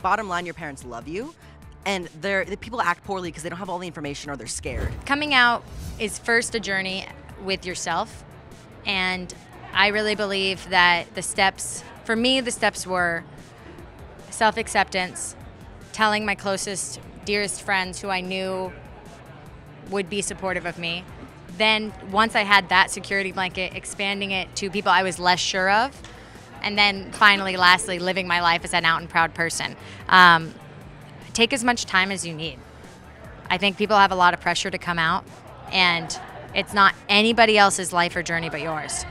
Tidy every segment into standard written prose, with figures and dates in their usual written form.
bottom line, your parents love you, and the people act poorly because they don't have all the information or they're scared. Coming out is first a journey with yourself, and I really believe that the steps, for me, the steps were self-acceptance, telling my closest, dearest friends who I knew would be supportive of me. Then once I had that security blanket, expanding it to people I was less sure of. And then finally, lastly, living my life as an out and proud person. Take as much time as you need. I think people have a lot of pressure to come out, and it's not anybody else's life or journey but yours.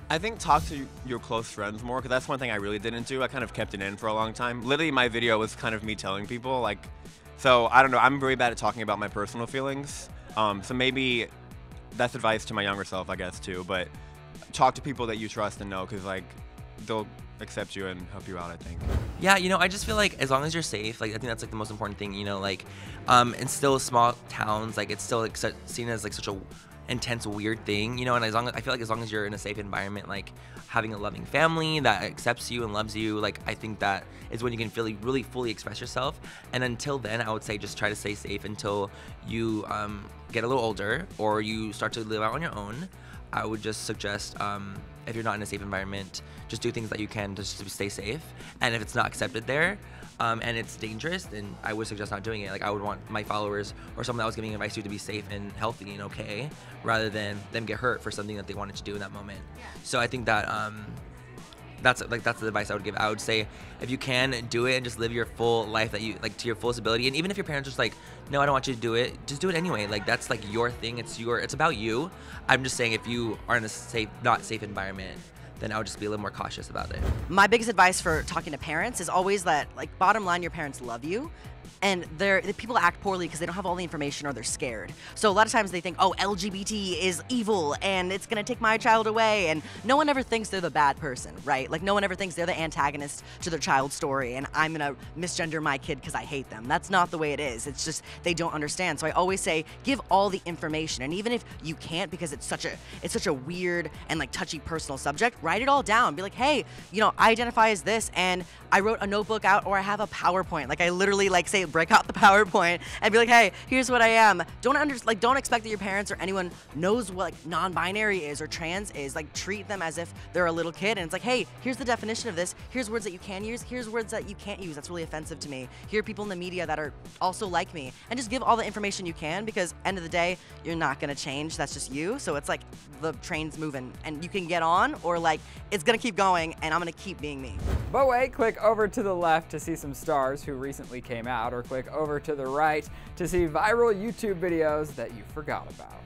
I think talk to your close friends more, because that's one thing I really didn't do. I kind of kept it in for a long time. Literally, my video was kind of me telling people, like, so I don't know, I'm very bad at talking about my personal feelings. So maybe that's advice to my younger self, I guess, too. But talk to people that you trust and know, because, like, they'll accept you and help you out, I think. Yeah, you know, I just feel like as long as you're safe, like, I think that's like the most important thing, you know, like, in still small towns, like, it's still like seen as like such a intense, weird thing, you know, and as long as, I feel like as long as you're in a safe environment, like having a loving family that accepts you and loves you, like, I think that is when you can really fully express yourself. And until then, I would say just try to stay safe until you get a little older or you start to live out on your own. I would just suggest, if you're not in a safe environment, just do things that you can just to stay safe. And if it's not accepted there, and it's dangerous, then I would suggest not doing it. Like, I would want my followers or someone that I was giving advice to be safe and healthy and okay, rather than them get hurt for something that they wanted to do in that moment. So I think that that's the advice I would give. I would say if you can, do it and just live your full life that you like to your fullest ability. And even if your parents are just like, no, I don't want you to do it, just do it anyway. Like, that's like your thing. It's about you. I'm just saying, if you are in a not safe environment, then I would just be a little more cautious about it. My biggest advice for talking to parents is always that, like, bottom line, your parents love you, and the people act poorly because they don't have all the information or they're scared. So a lot of times they think, oh, LGBT is evil and it's gonna take my child away, and no one ever thinks they're the bad person, right? Like, no one ever thinks they're the antagonist to their child's story and I'm gonna misgender my kid because I hate them. That's not the way it is. It's just they don't understand. So I always say, give all the information, and even if you can't, because it's such a weird and like touchy personal subject, write it all down. Be like, hey, you know, I identify as this, and I wrote a notebook out, or I have a PowerPoint. Like, I literally, like, say, break out the PowerPoint and be like, hey, here's what I am. Don't expect that your parents or anyone knows what, like, non-binary is or trans is. Like, treat them as if they're a little kid, and it's like, hey, here's the definition of this. Here's words that you can use. Here's words that you can't use. That's really offensive to me. Here are people in the media that are also like me, and just give all the information you can, because end of the day, you're not gonna change. That's just you. So it's like the train's moving, and you can get on, or like it's gonna keep going, and I'm gonna keep being me. But wait, click over to the left to see some stars who recently came out, or click over to the right to see viral YouTube videos that you forgot about.